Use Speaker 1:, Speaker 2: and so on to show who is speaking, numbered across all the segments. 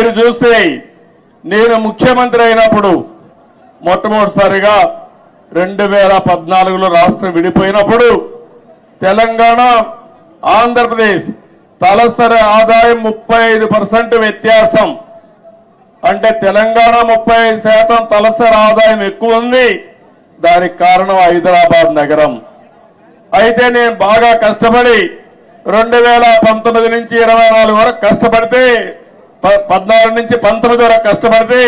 Speaker 1: మీరు చూస్తే నేను ముఖ్యమంత్రి అయినప్పుడు మొట్టమొదటిసారిగా 2014లో రాష్ట్రం విడిపోయినప్పుడు తెలంగాణ ఆంధ్రప్రదేశ్ తలసరి ఆదాయం 35% వ్యత్యాసం. అంటే తెలంగాణ 35% తలసరి ఆదాయం ఎక్కువ ఉంది. దానికి కారణం హైదరాబాద్ నగరం. అయితే నేను బాగా కష్టపడి 2019 నుంచి 24 వరకు కష్టపడితే 14 నుంచి 19 వరకు కష్టపడితే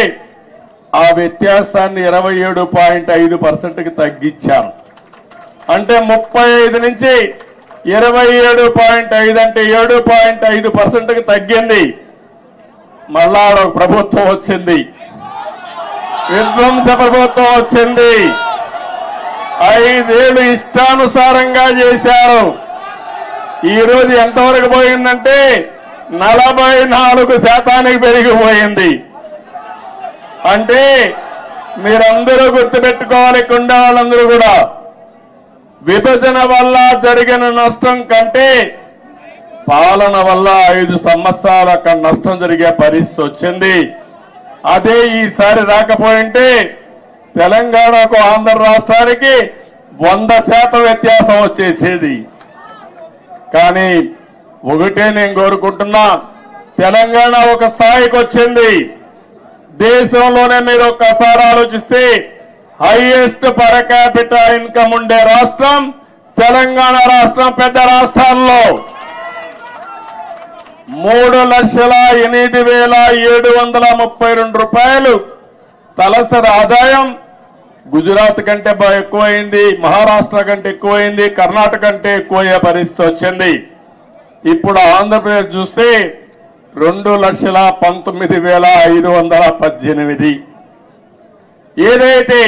Speaker 1: ఆ వ్యత్యాసాన్ని 27.5%కి తగ్గించాను. అంటే 35 నుంచి 27.5 అంటే 7.5%కి తగ్గింది. మళ్ళా ఒక ప్రభుత్వం వచ్చింది, విధ్వంస ప్రభుత్వం వచ్చింది. 5 ఏళ్ళు ఇష్టానుసారంగా చేశారు. ఈ రోజు ఎంతవరకు పోయిందంటే 44% పెరిగిపోయింది. అంటే మీరందరూ గుర్తుపెట్టుకోవాలి, కుండ వాళ్ళందరూ కూడా, విభజన వల్ల జరిగిన నష్టం కంటే పాలన వల్ల 5 సంవత్సరాల నష్టం జరిగే పరిస్థితి వచ్చింది. అదే ఈసారి రాకపోయింటే తెలంగాణకు ఆంధ్ర రాష్ట్రానికి 100% వ్యత్యాసం వచ్చేసేది. కానీ ఒకటే నేను కోరుకుంటున్నా, తెలంగాణ ఒక స్థాయికి వచ్చింది. దేశంలోనే మీరు ఒక్కసారి ఆలోచిస్తే హైయెస్ట్ పర్ క్యాపిటా ఇన్కమ్ ఉండే రాష్ట్రం తెలంగాణ రాష్ట్రం. పెద్ద రాష్ట్రాల్లో 3,08,732 రూపాయలు తలసరి ఆదాయం గుజరాత్ కంటే ఎక్కువైంది, మహారాష్ట్ర కంటే ఎక్కువైంది, కర్ణాటక కంటే ఎక్కువయ్యే పరిస్థితి వచ్చింది. ఇప్పుడు ఆంధ్రప్రదేశ్ చూస్తే 2,19,518. ఏదైతే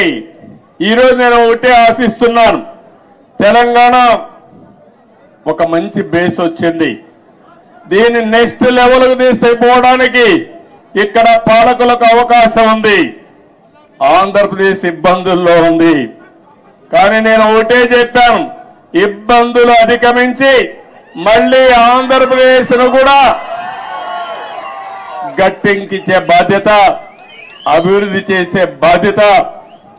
Speaker 1: ఈరోజు నేను ఒకటే ఆశిస్తున్నాను, తెలంగాణ ఒక మంచి బేస్ వచ్చింది. దీన్ని నెక్స్ట్ లెవెల్కి తీసుకుపోవడానికి ఇక్కడ పాలకులకు అవకాశం ఉంది. ఆంధ్రప్రదేశ్ ఇబ్బందుల్లో ఉంది. కానీ నేను ఒకటే చెప్పాను, ఇబ్బందులు అధిగమించి మళ్ళీ ఆంధ్రప్రదేశ్ ను కూడా గట్టెక్కించే బాధ్యత, అభివృద్ధి చేసే బాధ్యత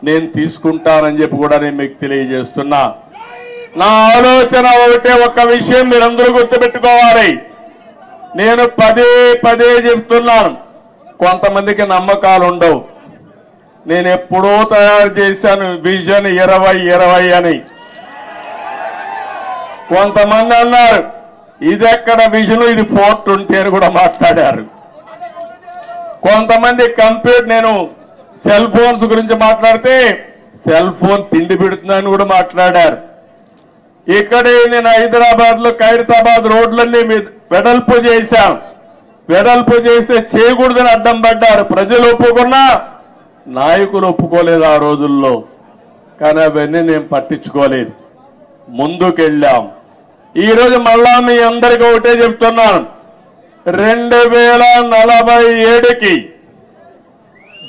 Speaker 1: నేను తీసుకుంటానని చెప్పి కూడా నేను మీకు తెలియజేస్తున్నా. నా ఆలోచన ఒకటే, ఒక్క విషయం మీరందరూ గుర్తుపెట్టుకోవాలి. నేను పదే పదే చెప్తున్నాను, కొంతమందికి నమ్మకాలు ఉండవు. నేను ఎప్పుడో తయారు చేశాను విజన్ 2020 అని. కొంతమంది అన్నారు ఇది ఎక్కడ విజన్, ఇది 420 అని కూడా మాట్లాడారు. కొంతమంది నేను సెల్ ఫోన్స్ గురించి మాట్లాడితే సెల్ ఫోన్ తిండి పెడుతుందని కూడా మాట్లాడారు. ఇక్కడే నేను హైదరాబాద్ లో ఖైరతాబాద్ రోడ్లన్నీ వెడల్పు చేశాం. వెడల్పు చేస్తే చేయకూడదని అడ్డం పడ్డారు. ప్రజలు ఒప్పుకున్నా, నాయకులు ఒప్పుకోలేదు ఆ రోజుల్లో. కానీ అవన్నీ నేను పట్టించుకోలేదు, ముందుకెళ్ళాం. ఈరోజు మళ్ళా మీ అందరికీ ఒకటే చెప్తున్నాను, 2047కి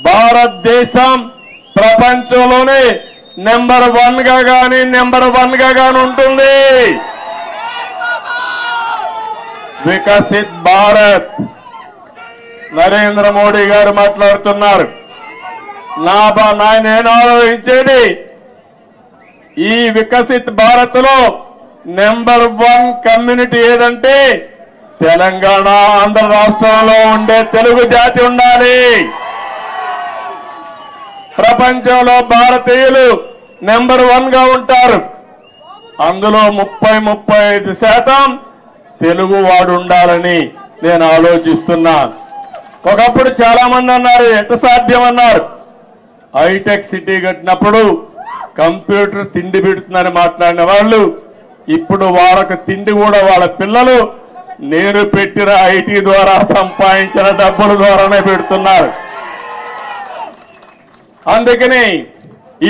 Speaker 1: భారతదేశం ప్రపంచంలోనే నెంబర్ 1 గా గాని ఉంటుంది. వికసిత్ భారత్. నరేంద్ర మోడీ గారు మాట్లాడుతున్నారు. నేను ఆలోచించేది, ఈ వికసిత్ భారత్ లో నెంబర్ 1 కమ్యూనిటీ ఏదంటే తెలంగాణ ఆంధ్ర రాష్ట్రంలో ఉండే తెలుగు జాతి ఉండాలి. ప్రపంచంలో భారతీయులు నెంబర్ 1 గా ఉంటారు. అందులో 35% తెలుగు వాడు ఉండాలని నేను ఆలోచిస్తున్నా. ఒకప్పుడు చాలా మంది అన్నారు ఎట్ట సాధ్యం అన్నారు. హైటెక్ సిటీ కట్టినప్పుడు కంప్యూటర్ తిండి పెడుతుందని మాట్లాడిన వాళ్ళు ఇప్పుడు వాళ్ళకి తిండి కూడా వాళ్ళ పిల్లలు నేను పెట్టిన ఐటీ ద్వారా సంపాదించిన డబ్బుల ద్వారానే పెడుతున్నారు. అందుకని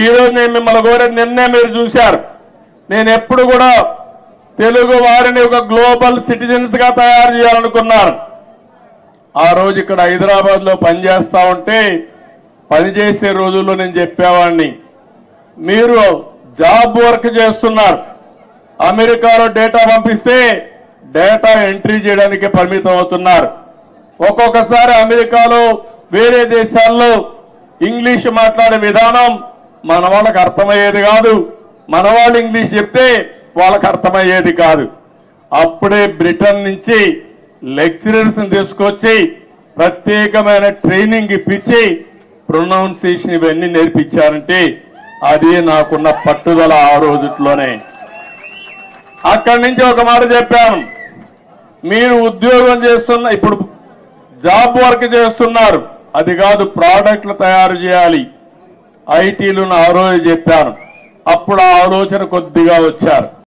Speaker 1: ఈరోజు నేను మిమ్మల్ని కోరేది, నిన్నే మీరు చూశారు, నేను ఎప్పుడు కూడా తెలుగు వారిని ఒక గ్లోబల్ సిటిజన్స్ గా తయారు చేయాలనుకున్నాను. ఆ రోజు ఇక్కడ హైదరాబాద్ లో పనిచేస్తా ఉంటే పనిచేసే రోజుల్లో నేను చెప్పేవాడిని, మీరు జాబ్ వర్క్ చేస్తున్నారు, అమెరికాలో డేటా పంపిస్తే డేటా ఎంట్రీ చేయడానికి పరిమితం అవుతున్నారు. ఒక్కొక్కసారి అమెరికాలో వేరే దేశాల్లో ఇంగ్లీష్ మాట్లాడే విధానం మన వాళ్ళకి అర్థమయ్యేది కాదు. మన వాళ్ళు ఇంగ్లీష్ చెప్తే వాళ్ళకి అర్థమయ్యేది కాదు. అప్పుడే బ్రిటన్ నుంచి లెక్చరర్స్ తీసుకొచ్చి ప్రత్యేకమైన ట్రైనింగ్ ఇప్పించి ప్రొనౌన్సియేషన్ ఇవన్నీ నేర్పించారంటే అది నాకున్న పట్టుదల ఆ రోజుట్లోనే. అక్కడి నుంచి ఒక మాట చెప్పాను, మీరు ఉద్యోగం చేస్తున్న ఇప్పుడు జాబ్ వర్క్ చేస్తున్నారు, అది కాదు ప్రోడక్ట్లు తయారు చేయాలి ఐటీలు ఆ రోజు చెప్పాను. అప్పుడు ఆ ఆలోచన కొద్దిగా వచ్చారు.